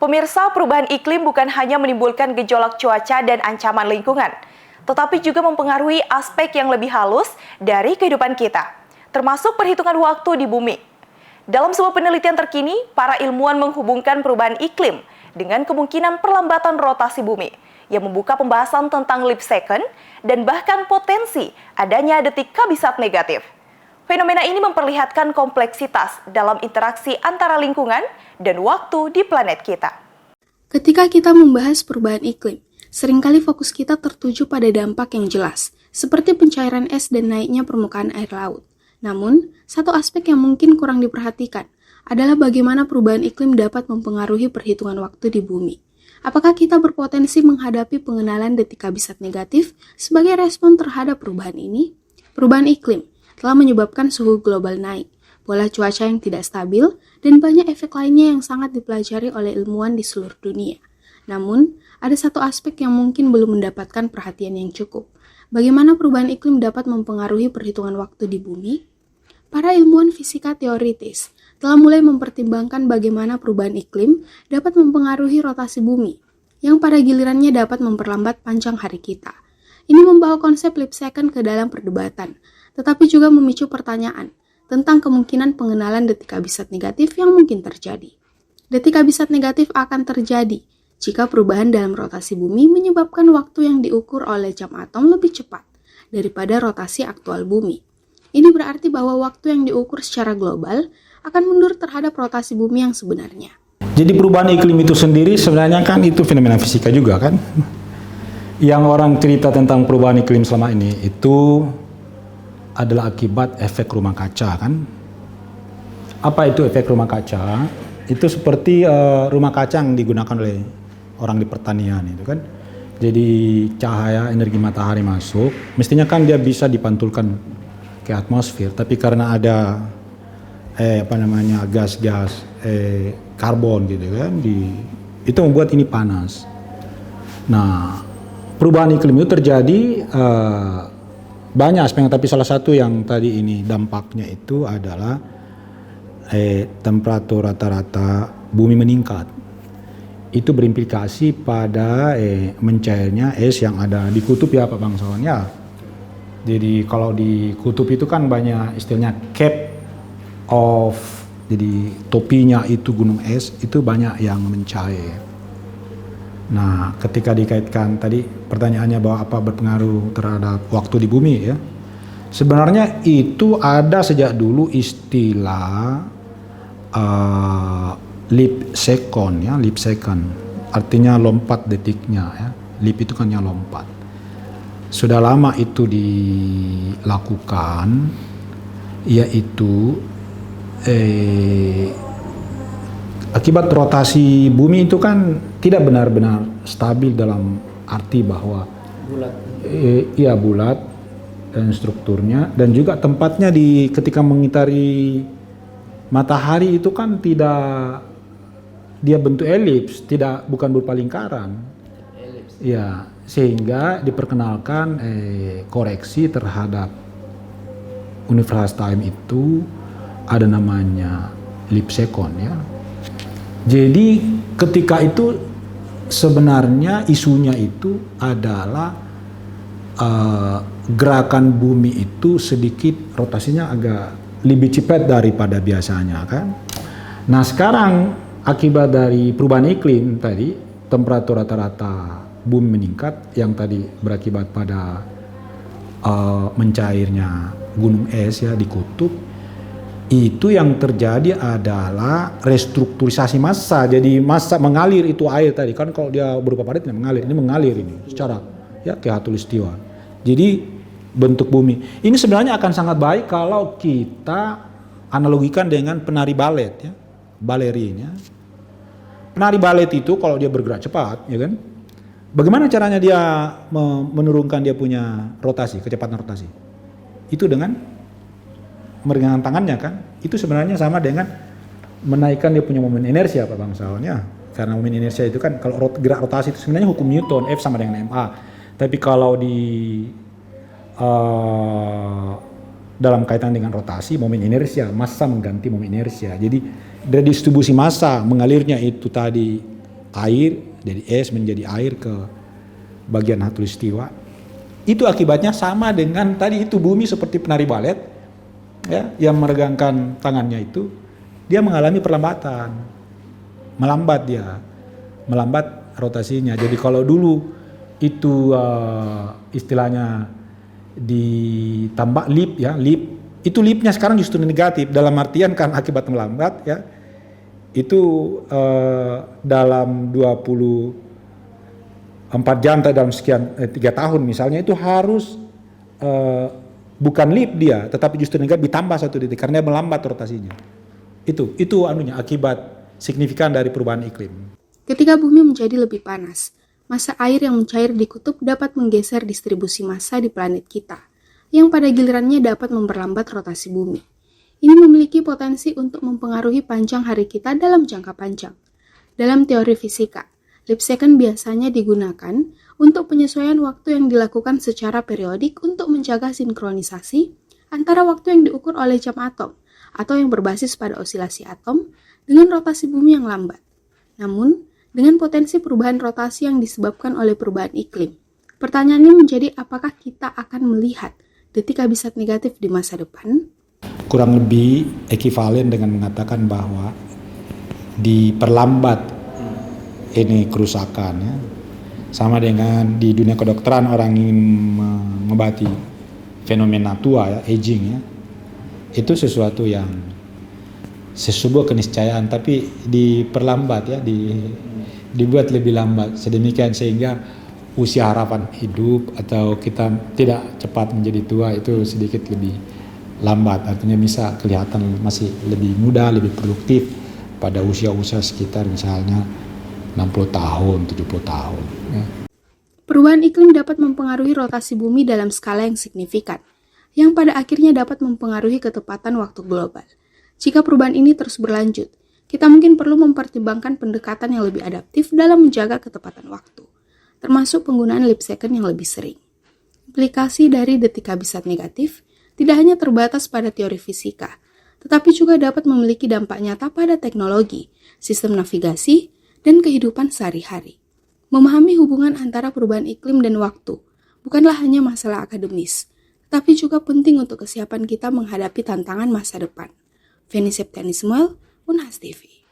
Pemirsa, perubahan iklim bukan hanya menimbulkan gejolak cuaca dan ancaman lingkungan, tetapi juga mempengaruhi aspek yang lebih halus dari kehidupan kita, termasuk perhitungan waktu di bumi. Dalam sebuah penelitian terkini, para ilmuwan menghubungkan perubahan iklim dengan kemungkinan perlambatan rotasi bumi, yang membuka pembahasan tentang leap second dan bahkan potensi adanya detik kabisat negatif. Fenomena ini memperlihatkan kompleksitas dalam interaksi antara lingkungan dan waktu di planet kita. Ketika kita membahas perubahan iklim, seringkali fokus kita tertuju pada dampak yang jelas, seperti pencairan es dan naiknya permukaan air laut. Namun, satu aspek yang mungkin kurang diperhatikan adalah bagaimana perubahan iklim dapat mempengaruhi perhitungan waktu di bumi. Apakah kita berpotensi menghadapi pengenalan detik kabisat negatif sebagai respon terhadap perubahan ini? Perubahan iklim telah menyebabkan suhu global naik, pola cuaca yang tidak stabil, dan banyak efek lainnya yang sangat dipelajari oleh ilmuwan di seluruh dunia. Namun, ada satu aspek yang mungkin belum mendapatkan perhatian yang cukup. Bagaimana perubahan iklim dapat mempengaruhi perhitungan waktu di bumi? Para ilmuwan fisika teoritis telah mulai mempertimbangkan bagaimana perubahan iklim dapat mempengaruhi rotasi bumi, yang pada gilirannya dapat memperlambat panjang hari kita. Ini membawa konsep leap second ke dalam perdebatan, tetapi juga memicu pertanyaan tentang kemungkinan pengenalan detik kabisat negatif yang mungkin terjadi. Detik kabisat negatif akan terjadi jika perubahan dalam rotasi bumi menyebabkan waktu yang diukur oleh jam atom lebih cepat daripada rotasi aktual bumi. Ini berarti bahwa waktu yang diukur secara global akan mundur terhadap rotasi bumi yang sebenarnya. Jadi perubahan iklim itu sendiri sebenarnya kan itu fenomena fisika juga kan. Yang orang cerita tentang perubahan iklim selama ini itu adalah akibat efek rumah kaca kan. Apa itu efek rumah kaca? Itu seperti rumah kaca yang digunakan oleh orang di pertanian itu kan. Jadi cahaya energi matahari masuk, mestinya kan dia bisa dipantulkan ke atmosfer, tapi karena ada gas-gas karbon gitu kan, itu membuat ini panas. Nah, perubahan iklim itu terjadi banyak aspek, tapi salah satu yang tadi ini dampaknya itu adalah temperatur rata-rata bumi meningkat. Itu berimplikasi pada mencairnya es yang ada di kutub ya Pak Bangsawan ya. Jadi kalau di kutub itu kan banyak istilahnya cap of, jadi topinya itu gunung es itu banyak yang mencair. Nah, ketika dikaitkan tadi pertanyaannya bahwa apa berpengaruh terhadap waktu di bumi ya. Sebenarnya itu ada sejak dulu istilah leap second ya, leap second. Artinya lompat detiknya ya. Leap itu kan yang lompat. Sudah lama itu dilakukan, yaitu akibat rotasi bumi itu kan tidak benar-benar stabil dalam arti bahwa bulat. Iya bulat dan strukturnya, dan juga tempatnya ketika mengitari matahari itu kan tidak, dia bentuk elips, bukan berupa lingkaran. Ya, sehingga diperkenalkan koreksi terhadap universal time itu ada namanya leap second ya. Jadi ketika itu sebenarnya isunya itu adalah gerakan bumi itu sedikit rotasinya agak lebih cepat daripada biasanya kan. Nah sekarang akibat dari perubahan iklim tadi, temperatur rata-rata bumi meningkat yang tadi berakibat pada mencairnya gunung es ya di kutub. Itu yang terjadi adalah restrukturisasi massa. Jadi massa mengalir itu air tadi kan, kalau dia berupa padat mengalir, ini mengalir ini secara ya ke khatulistiwa. Jadi bentuk bumi ini sebenarnya akan sangat baik kalau kita analogikan dengan penari balet ya, balerin ya. Penari balet itu kalau dia bergerak cepat ya kan, bagaimana caranya dia menurunkan dia punya rotasi, kecepatan rotasi? Itu dengan meregangkan tangannya kan. Itu sebenarnya sama dengan menaikkan dia punya momen inersia Pak Bangsawan ya. Karena momen inersia itu kan kalau gerak rotasi itu sebenarnya hukum Newton, F sama dengan ma. Tapi kalau dalam kaitan dengan rotasi, momen inersia, massa mengganti momen inersia. Jadi redistribusi massa mengalirnya itu tadi air, dari es menjadi air ke bagian khatulistiwa. Itu akibatnya sama dengan tadi itu bumi seperti penari balet, ya, yang meregangkan tangannya itu, dia mengalami perlambatan, melambat rotasinya. Jadi kalau dulu itu istilahnya ditambah lip, ya, itu lipnya sekarang justru negatif, dalam artian kan akibat melambat, ya, itu dalam 24 jam atau dalam sekian 3 tahun misalnya itu harus bukan lip dia, tetapi justru negatif ditambah 1 detik karena dia melambat rotasinya. Itu akibat signifikan dari perubahan iklim. Ketika bumi menjadi lebih panas, massa air yang mencair di kutub dapat menggeser distribusi massa di planet kita, yang pada gilirannya dapat memperlambat rotasi bumi. Ini memiliki potensi untuk mempengaruhi panjang hari kita dalam jangka panjang. Dalam teori fisika, leap second biasanya digunakan untuk penyesuaian waktu yang dilakukan secara periodik untuk menjaga sinkronisasi antara waktu yang diukur oleh jam atom atau yang berbasis pada osilasi atom dengan rotasi bumi yang lambat. Namun, dengan potensi perubahan rotasi yang disebabkan oleh perubahan iklim, pertanyaannya menjadi apakah kita akan melihat detik habisat negatif di masa depan? Kurang lebih ekivalen dengan mengatakan bahwa diperlambat ini kerusakan, ya. Sama dengan di dunia kedokteran orang ingin mengobati fenomena tua, ya, aging, ya. Itu sesuatu yang sebuah keniscayaan tapi diperlambat, ya, dibuat lebih lambat sedemikian sehingga usia harapan hidup atau kita tidak cepat menjadi tua itu sedikit lebih lambat, artinya bisa kelihatan masih lebih muda, lebih produktif pada usia-usia sekitar misalnya 60 tahun, 70 tahun. Ya. Perubahan iklim dapat mempengaruhi rotasi bumi dalam skala yang signifikan, yang pada akhirnya dapat mempengaruhi ketepatan waktu global. Jika perubahan ini terus berlanjut, kita mungkin perlu mempertimbangkan pendekatan yang lebih adaptif dalam menjaga ketepatan waktu, termasuk penggunaan leap second yang lebih sering. Implikasi dari detik habisat negatif tidak hanya terbatas pada teori fisika, tetapi juga dapat memiliki dampak nyata pada teknologi, sistem navigasi, dan kehidupan sehari-hari. Memahami hubungan antara perubahan iklim dan waktu bukanlah hanya masalah akademis, tetapi juga penting untuk kesiapan kita menghadapi tantangan masa depan. Feni Septiani Samuel, Unhas TV.